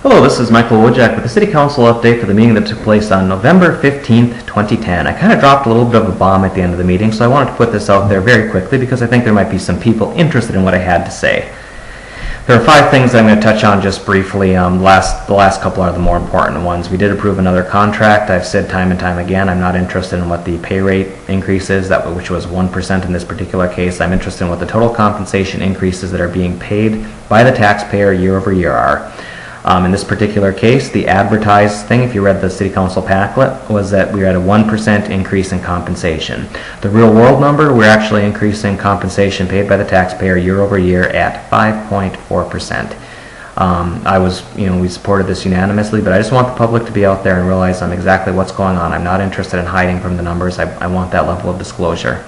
Hello, this is Michael Wojcik with the City Council update for the meeting that took place on November 15th, 2010. I kind of dropped a little bit of a bomb at the end of the meeting, so I wanted to put this out there very quickly because I think there might be some people interested in what I had to say. There are 5 things that I'm going to touch on just briefly. The last couple are the more important ones. We did approve another contract. I've said time and time again I'm not interested in what the pay rate increase is, which was 1% in this particular case. I'm interested in what the total compensation increases that are being paid by the taxpayer year over year are. In this particular case, the advertised thing, if you read the City Council pamphlet, was that we had a 1% increase in compensation. The real world number, we're actually increasing compensation paid by the taxpayer year over year at 5.4%. We supported this unanimously, but I just want the public to be out there and realize exactly what's going on. I'm not interested in hiding from the numbers. I want that level of disclosure.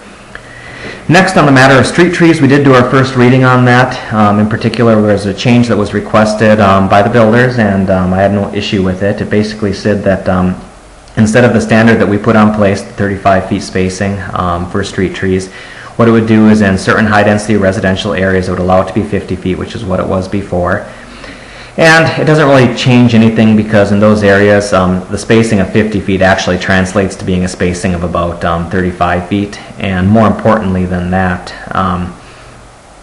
Next, on the matter of street trees, we did do our first reading on that. In particular, there was a change that was requested by the builders, and I had no issue with it. It basically said that instead of the standard that we put on place, 35 feet spacing for street trees, what it would do is in certain high-density residential areas, it would allow it to be 50 feet, which is what it was before. And it doesn't really change anything because in those areas, the spacing of 50 feet actually translates to being a spacing of about 35 feet. And more importantly than that,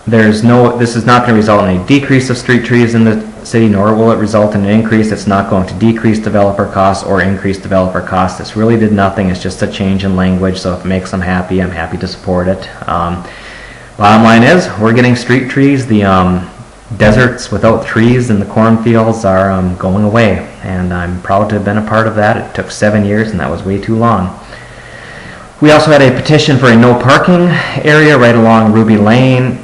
this is not going to result in a decrease of street trees in the city, nor will it result in an increase. It's not going to decrease developer costs or increase developer costs. This really did nothing. It's just a change in language, so if it makes them happy, I'm happy to support it. Bottom line is, we're getting street trees. The deserts without trees in the cornfields are going away, and I'm proud to have been a part of that. It took 7 years, and that was way too long. We also had a petition for a no parking area right along Ruby Lane.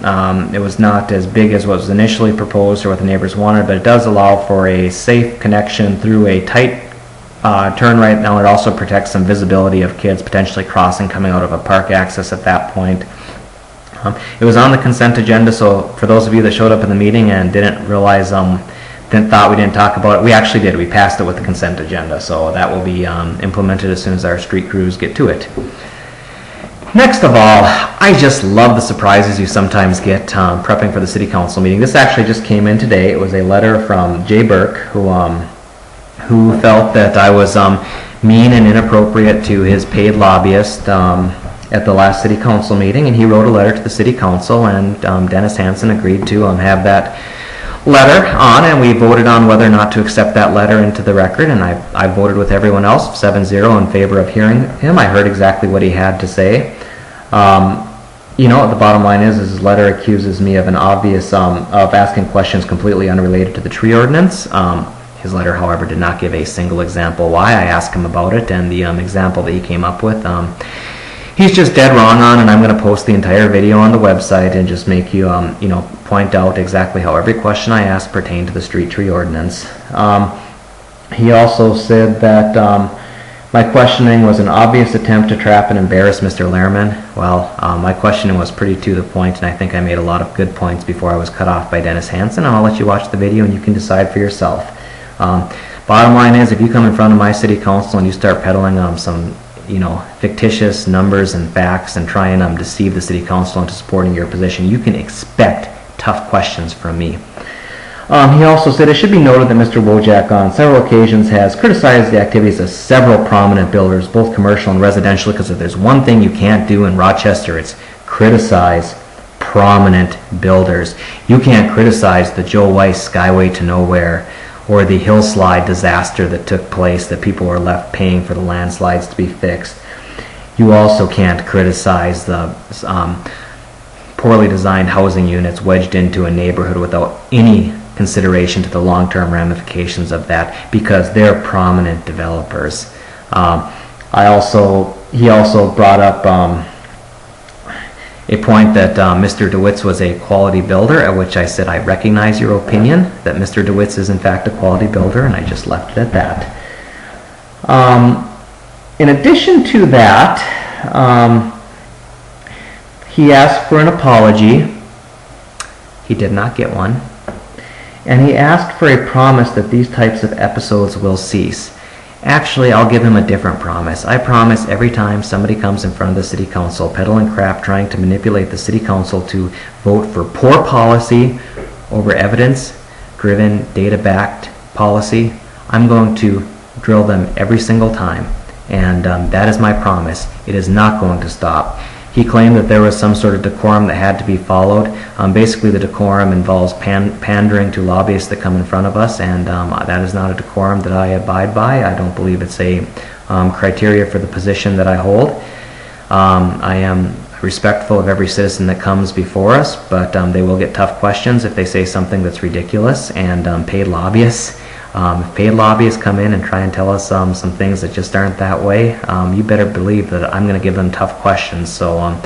It was not as big as what was initially proposed or what the neighbors wanted, but it does allow for a safe connection through a tight turn right now. It also protects some visibility of kids potentially crossing coming out of a park access at that point. It was on the consent agenda, so for those of you that showed up in the meeting and didn't realize, thought we didn't talk about it, we actually did. We passed it with the consent agenda, so that will be implemented as soon as our street crews get to it. Next of all, I just love the surprises you sometimes get prepping for the City Council meeting. This actually just came in today. It was a letter from Jay Burke, who felt that I was mean and inappropriate to his paid lobbyist at the last City Council meeting, and he wrote a letter to the City Council, and Dennis Hansen agreed to have that letter on, and we voted on whether or not to accept that letter into the record, and I voted with everyone else 7-0 in favor of hearing him. I heard exactly what he had to say. The bottom line is his letter accuses me of an obvious of asking questions completely unrelated to the tree ordinance. His letter, however, did not give a single example why. I asked him about it, and the example that he came up with, he's just dead wrong on, and I'm going to post the entire video on the website and just make you, point out exactly how every question I asked pertained to the street tree ordinance. He also said that my questioning was an obvious attempt to trap and embarrass Mr. Lehrman. Well, my questioning was pretty to the point, and I think I made a lot of good points before I was cut off by Dennis Hansen, and I'll let you watch the video and you can decide for yourself. Bottom line is, if you come in front of my City Council and you start peddling some fictitious numbers and facts and try and deceive the City Council into supporting your position, you can expect tough questions from me. He also said it should be noted that Mr. Wojcik on several occasions has criticized the activities of several prominent builders, both commercial and residential, because if there's one thing you can't do in Rochester, it's criticize prominent builders. You can't criticize the Joe Weiss Skyway to Nowhere or the hillslide disaster that took place that people were left paying for the landslides to be fixed. You also can't criticize the poorly designed housing units wedged into a neighborhood without any consideration to the long-term ramifications of that, because they're prominent developers. He also brought up a point that Mr. DeWitz was a quality builder, at which I said I recognize your opinion that Mr. DeWitz is in fact a quality builder, and I just left it at that. In addition to that, he asked for an apology. He did not get one. And he asked for a promise that these types of episodes will cease. Actually, I'll give him a different promise. I promise every time somebody comes in front of the City Council peddling crap, trying to manipulate the City Council to vote for poor policy over evidence-driven, data-backed policy, I'm going to drill them every single time. And that is my promise. It is not going to stop. He claimed that there was some sort of decorum that had to be followed. Basically, the decorum involves pandering to lobbyists that come in front of us, and that is not a decorum that I abide by. I don't believe it's a criteria for the position that I hold. I am respectful of every citizen that comes before us, but they will get tough questions if they say something that's ridiculous. And paid lobbyists, if paid lobbyists come in and try and tell us some things that just aren't that way, you better believe that I'm going to give them tough questions. So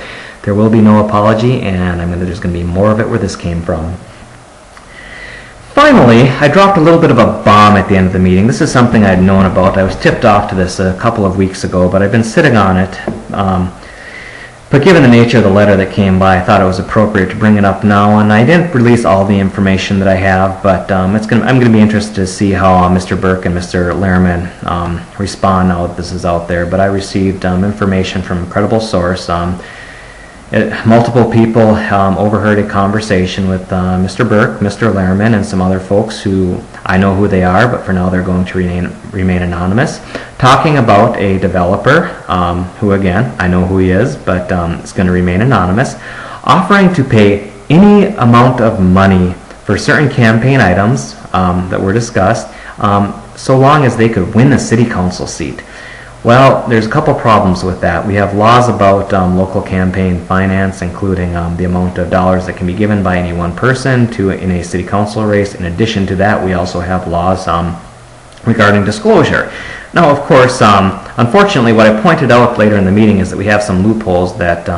there will be no apology, and there's going to be more of it where this came from. Finally, I dropped a little bit of a bomb at the end of the meeting. This is something I'd known about. I was tipped off to this a couple of weeks ago, but I've been sitting on it. But given the nature of the letter that came by, I thought it was appropriate to bring it up now. And I didn't release all the information that I have, but I'm going to be interested to see how Mr. Burke and Mr. Lehrman respond now that this is out there. But I received information from a credible source. Multiple people overheard a conversation with Mr. Burke, Mr. Lehrman, and some other folks who I know who they are, but for now they're going to remain anonymous, talking about a developer who, again, I know who he is, but is going to remain anonymous, offering to pay any amount of money for certain campaign items that were discussed, so long as they could win a city council seat. Well, there's a couple problems with that. We have laws about local campaign finance, including the amount of dollars that can be given by any one person in a city council race. In addition to that, we also have laws regarding disclosure. Now, of course, unfortunately, what I pointed out later in the meeting is that we have some loopholes that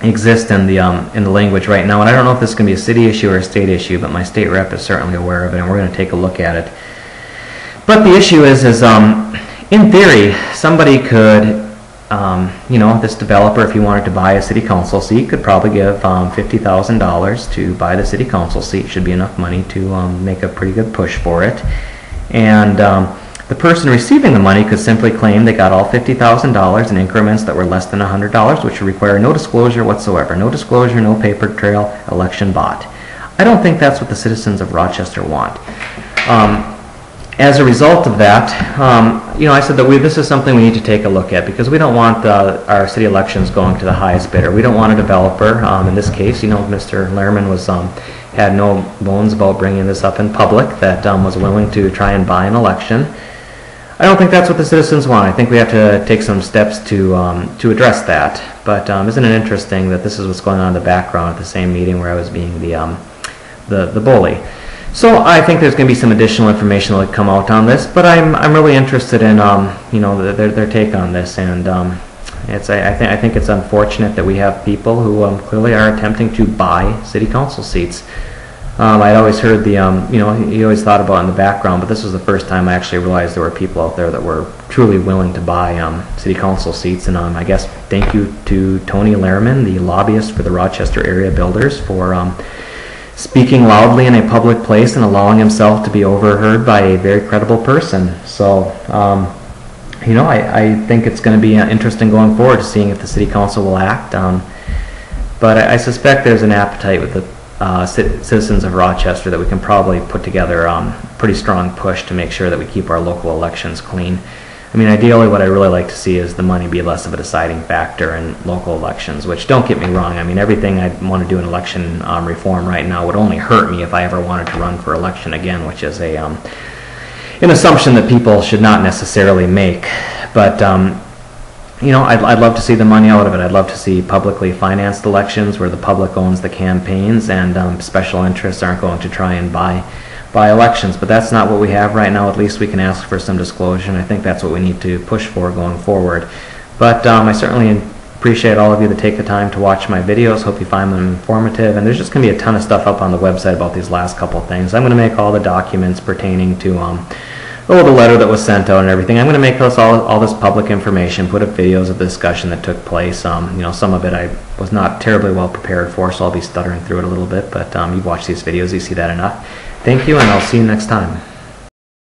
exist in the language right now, and I don't know if this is going to be a city issue or a state issue, but my state rep is certainly aware of it, and we're going to take a look at it. But the issue is in theory, somebody could, this developer, if he wanted to buy a city council seat, could probably give $50,000 to buy the city council seat. Should be enough money to make a pretty good push for it. And the person receiving the money could simply claim they got all $50,000 in increments that were less than $100, which would require no disclosure whatsoever. No disclosure, no paper trail, election bought. I don't think that's what the citizens of Rochester want. As a result of that, I said that this is something we need to take a look at, because we don't want our city elections going to the highest bidder. We don't want a developer. In this case, Mr. Lehrman had no bones about bringing this up in public, that was willing to try and buy an election. I don't think that's what the citizens want. I think we have to take some steps to address that. But isn't it interesting that this is what's going on in the background at the same meeting where I was being the bully? So I think there's going to be some additional information that will come out on this, but I'm really interested in their take on this, and I think it's unfortunate that we have people who clearly are attempting to buy city council seats. I'd always heard you always thought about it in the background, but this was the first time I actually realized there were people out there that were truly willing to buy city council seats. And I guess thank you to Tony Lehrman, the lobbyist for the Rochester area builders, for speaking loudly in a public place and allowing himself to be overheard by a very credible person. So, I think it's going to be interesting going forward to seeing if the city council will act. But I suspect there's an appetite with the citizens of Rochester that we can probably put together a pretty strong push to make sure that we keep our local elections clean. Ideally, what I really like to see is the money be less of a deciding factor in local elections, which, don't get me wrong, everything I want to do in election reform right now would only hurt me if I ever wanted to run for election again, which is an assumption that people should not necessarily make. But, I'd love to see the money out of it. I'd love to see publicly financed elections where the public owns the campaigns and special interests aren't going to try and buy elections, but that's not what we have right now. At least we can ask for some disclosure, and I think that's what we need to push for going forward. But I certainly appreciate all of you that take the time to watch my videos. Hope you find them informative, and there's just going to be a ton of stuff up on the website about these last couple things. I'm going to make all the documents pertaining to the letter that was sent out and everything. I'm going to make all this public information, put up videos of the discussion that took place. Some of it I was not terribly well prepared for, so I'll be stuttering through it a little bit, but you've watched these videos, you see that enough. Thank you, and I'll see you next time.